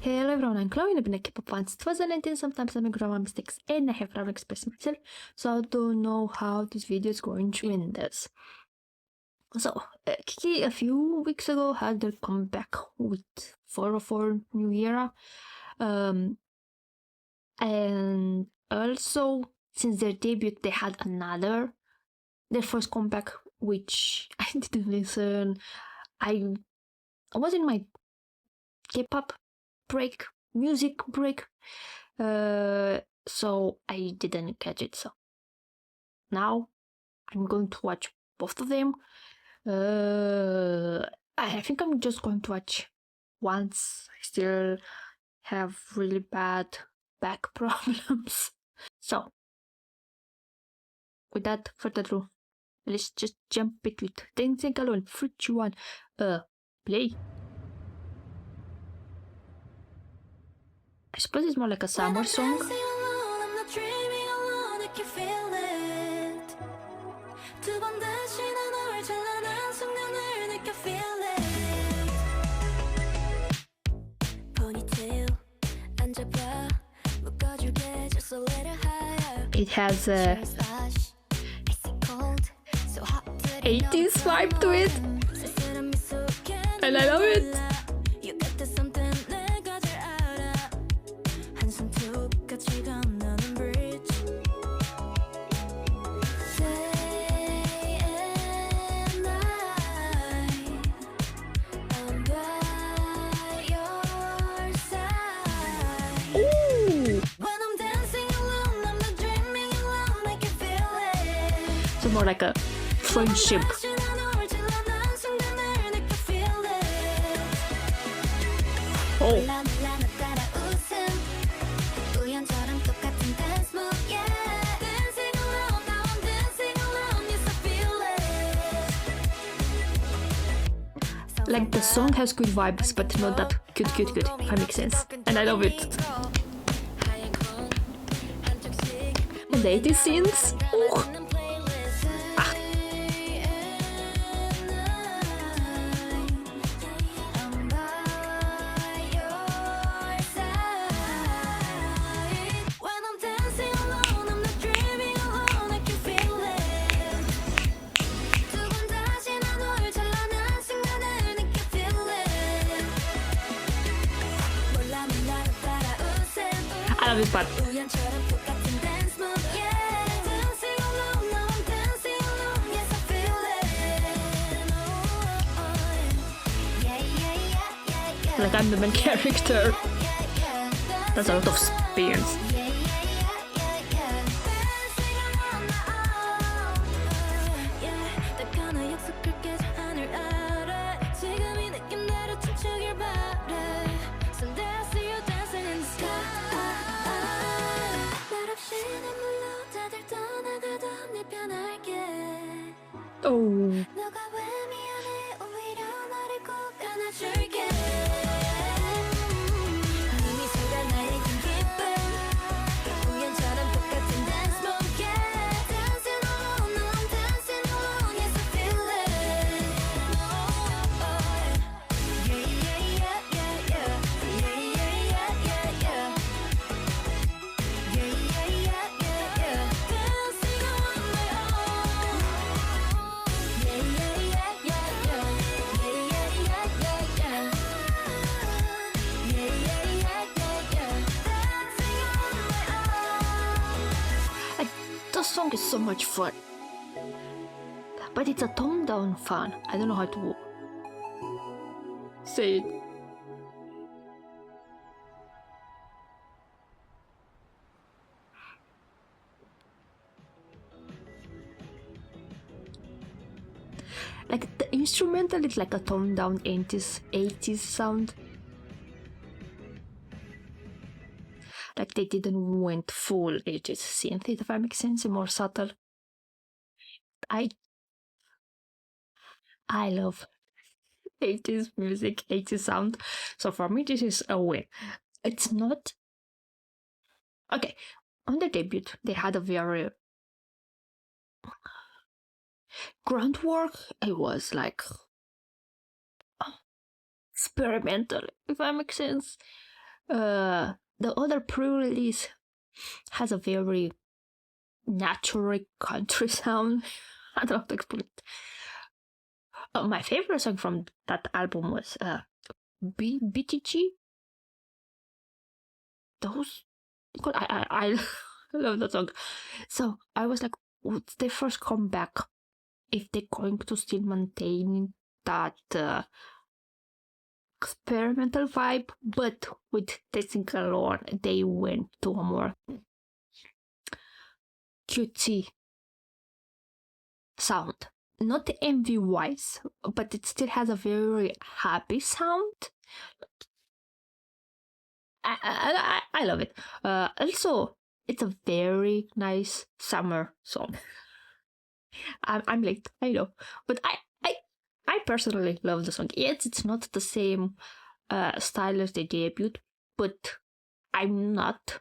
Hello everyone, I'm Chloe and I've been a K-pop fan since 2019. Sometimes I make grammar mistakes and I have trouble expressing myself, so I don't know how this video is going to end this. So, KiiiKiii a few weeks ago had their comeback with 404 New Era. And also, since their debut, they had their first comeback, which I didn't listen. I was in my K-pop music break, so I didn't catch it. So now I'm going to watch both of them. I think I'm just going to watch once. I still have really bad back problems. So without further ado, let's just jump it with Dancing Alone. 3, 2, 1, play. I suppose it's more like a summer song. It has a 80s vibe to it, and I love it. So more like a friendship. Oh. Like the song has good vibes, but not that cute, if that makes sense. And I love it. And the 80s scenes. Ooh. I love this part. Like I'm the main character. That's a lot of experience. Oh. The song is so much fun, but it's a toned down fun. I don't know how to say it. Like the instrumental is like a toned down 80s sound. Like they didn't went full 80s synth, if that makes sense, more subtle. I love 80s music, 80s sound. So for me, this is a win. It's not... Okay, on the debut, they had a very... groundwork. It was like... experimental, if that makes sense. The other pre-release has a very natural country sound. I don't know how to explain it. My favorite song from that album was BTG. Those, I love that song. So I was like, what's their first comeback? If they're going to still maintain that experimental vibe, but with testing alone, they went to a more cutesy sound. Not MV wise, but it still has a very happy sound. I love it. Also, it's a very nice summer song. I'm late, I know, but I personally love the song. Yes, it's not the same style as the debut, but I'm not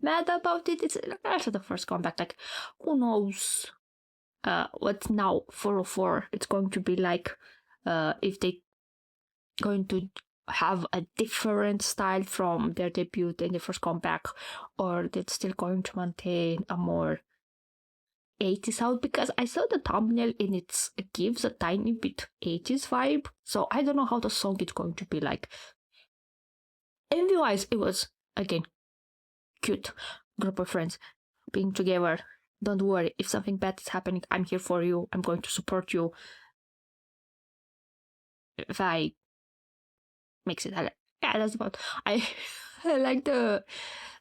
mad about it. It's also the first comeback. Like, who knows what now 404 it's going to be like, if they going to have a different style from their debut and the first comeback, or they're still going to maintain a more 80s sound, because I saw the thumbnail and it gives a tiny bit 80s vibe, so I don't know how the song is going to be like. MV wise, it was again cute group of friends being together. Don't worry, if something bad is happening, I'm here for you. I'm going to support you. If I makes it, yeah, that's about. I like the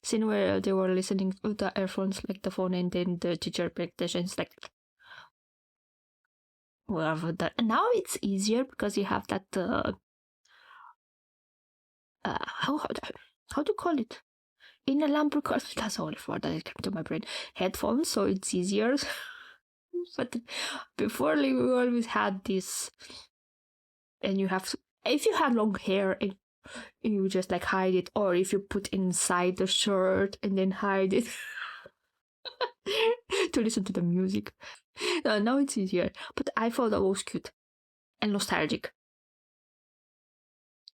scene where they were listening with the earphones, like the phone, and then the teacher paid attention. It's like, whatever that. And now it's easier because you have that. How do you call it? In a Lamborghini, that's the only word that came to my brain. Headphones, so it's easier. But before, we always had this, and you have to, if you had long hair and you just like hide it, or if you put inside the shirt and then hide it to listen to the music. Now it's easier, but I thought that was cute and nostalgic.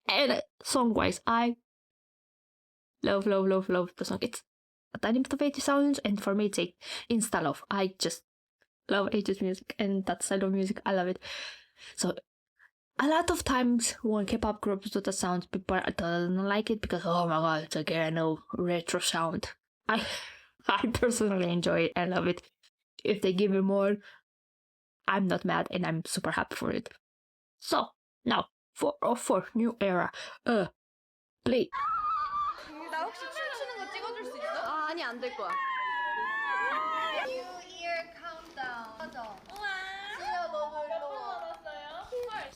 And song-wise, I love the song. It's a tiny bit of 80s sounds, and for me it's a insta love. I just love 80s music and that style of music. I love it. So a lot of times when K-pop groups do the sounds, people don't like it because, oh my god, it's again a retro sound. I personally enjoy it. I love it. If they give me more, I'm not mad and I'm super happy for it. So now for new era, play. 나 혹시 춤추는 거 찍어줄 수 있어? 아, 아니 안 될 거야. New Year countdown. 맞아. 우와. 진짜 너무 일로 와. 남았어요? 헐.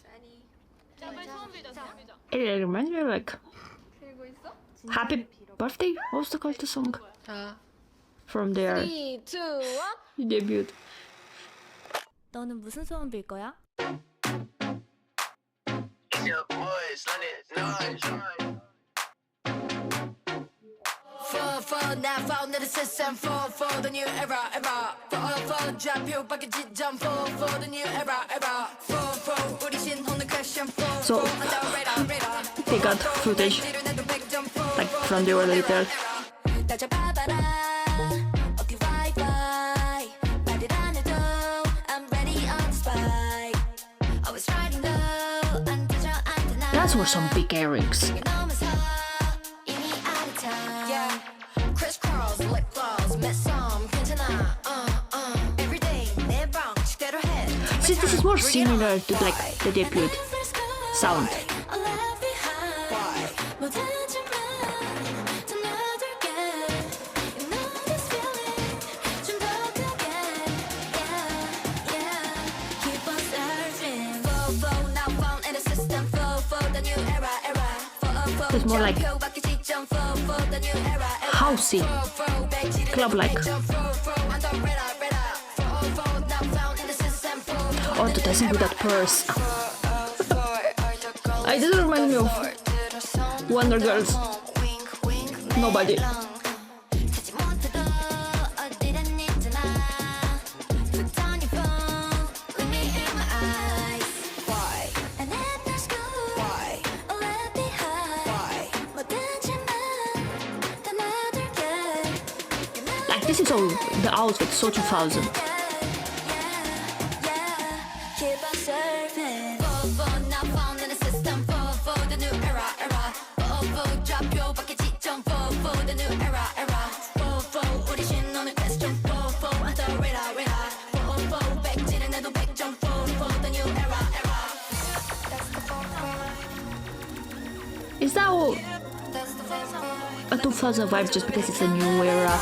빨리 소원 빌자. It reminds me of like 들고 있어? Happy Birthday. What's the called the song 자. from their 3, 2, 1. debut? 너는 무슨 소원 빌 거야? Your boys, let it noise. For now, found in the system. For the new era. For 좌표 바퀴 지점. For the new era. For 우리 신혼의 question. So they got footage like from the early later. Those were some big earrings. See, this is more similar to like the debut sound. It's more like housey, club-like. Oh, to dancing with that purse. It doesn't remind me of Wonder Girls. Nobody. This is all the outfit, so 2000. Keep on surfing. For now found in the system. For the new era. For 좌표 밖에 지점. For the new era. For 우리 신호는 question. For under radar. For 백지는 해도 백점. For the new era. That's the Is that all That's the a 2000 vibe just because it's a new era?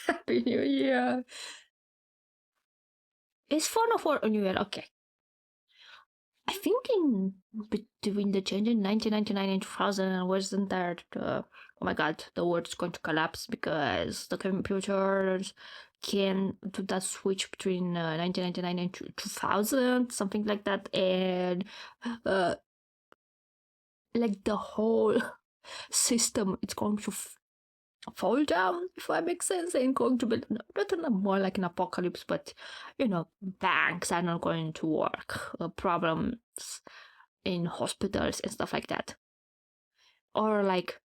Happy New Year! Is 404 a new year? Okay. I think in between the change in 1999 and 2000 wasn't there oh my god, the world's going to collapse because the computers can do that switch between 1999 and 2000, something like that, and like the whole system it's going to fall down, if that makes sense, and going to be not more like an apocalypse, but banks are not going to work, problems in hospitals and stuff like that, or like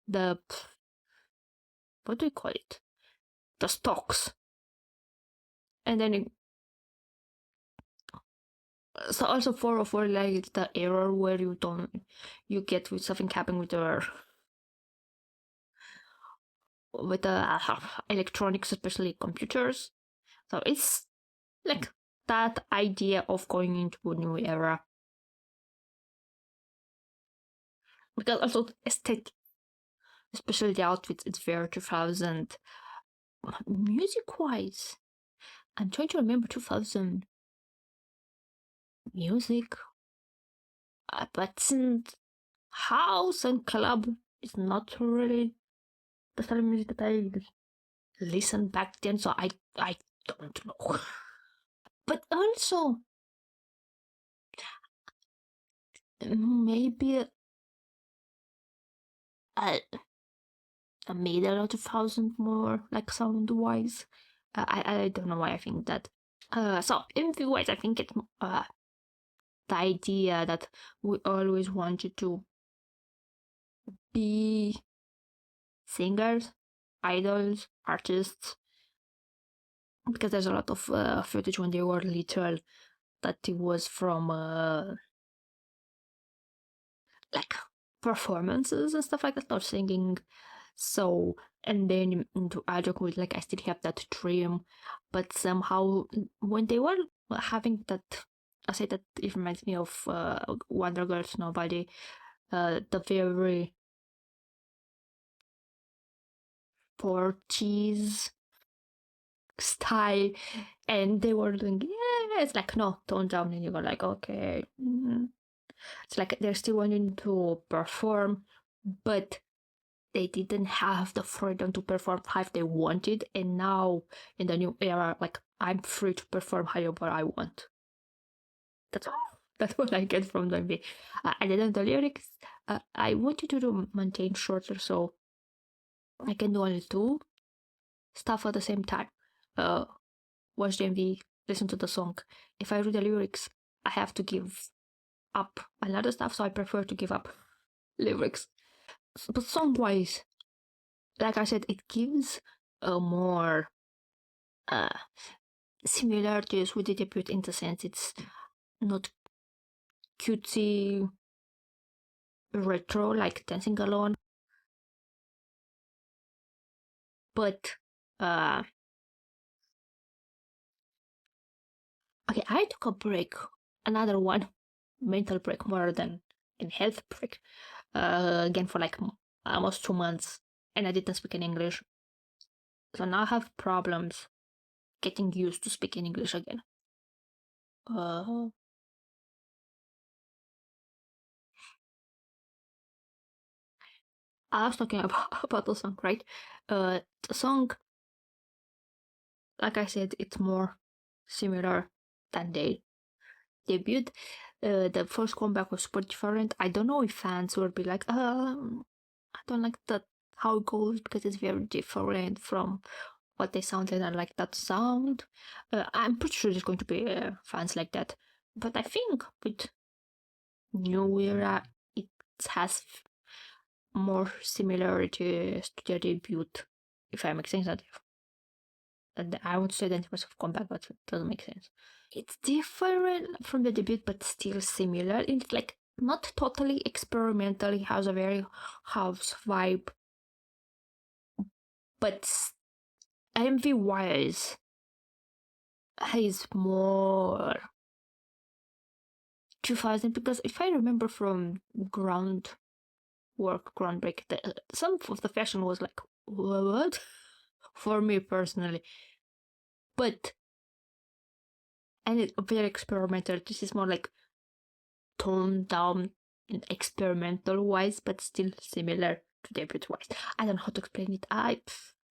the what do you call it, the stocks, and then so also 404 like the error where you get with something happening with the electronics, especially computers. So it's like that idea of going into a new era. Because also aesthetic, especially the outfits, it's very 2000. Music-wise, I'm trying to remember 2000 music. But house and club is not really the style of music that I listened back then, so I don't know. But also, maybe a middle of 2000 more, like sound-wise. I don't know why I think that. So in view-wise, I think it's the idea that we always wanted to be singers, idols, artists, because there's a lot of footage when they were little that it was from like performances and stuff like that, not singing. So, and then into adulthood, like I still have that dream, but somehow when they were having that, I say that it reminds me of Wonder Girls Nobody, the very 40s style, and they were doing it's like no, tone down, and you go like okay, it's like they're still wanting to perform, but they didn't have the freedom to perform how they wanted, and now in the new era, like I'm free to perform however I want. That's what I get from the MV. And then the lyrics, I wanted to maintain shorter so I can do only two stuff at the same time. Watch the MV, listen to the song. If I read the lyrics, I have to give up a lot of stuff, so I prefer to give up lyrics. But song-wise, like I said, it gives a more similarities with the debut in the sense it's not cutesy retro like Dancing Alone, but okay, I took a break, another one, mental break more than in health break again for like almost 2 months, and I didn't speak in English. So now I have problems getting used to speaking English again. I was talking about the song, right? The song, like I said, it's more similar than they debut. The first comeback was super different. I don't know if fans will be like, I don't like that how it goes because it's very different from what they sounded. I like that sound. I'm pretty sure there's going to be fans like that. But I think with New Era, it has more similarities to their debut, if I make sense. And I would say that it was a comeback, but it doesn't make sense. It's different from the debut, but still similar. It's like not totally experimental. It has a very house vibe, but MV wise, he's more 2000 because if I remember from groundbreak, some of the fashion was like what for me personally, but and it's very experimental. This is more like toned down and experimental wise, but still similar to debut wise. I don't know how to explain it.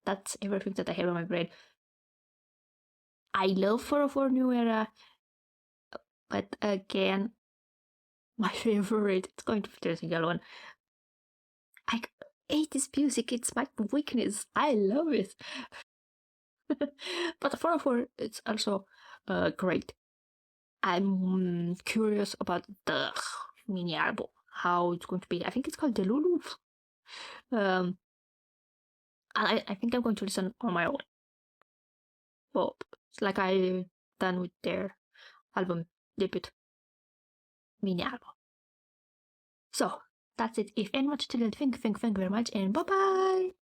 That's everything that I have in my brain. I love 404 New Era, but again, my favorite, it's going to be the single one. I hate this music, it's my weakness. I love it. But 404, it's also great. I'm curious about the mini album, how it's going to be. I think it's called Delulu. I think I'm going to listen on my own. Well, it's like I done with their album debut mini album. So that's it. If anyone still thank you very much, and bye bye.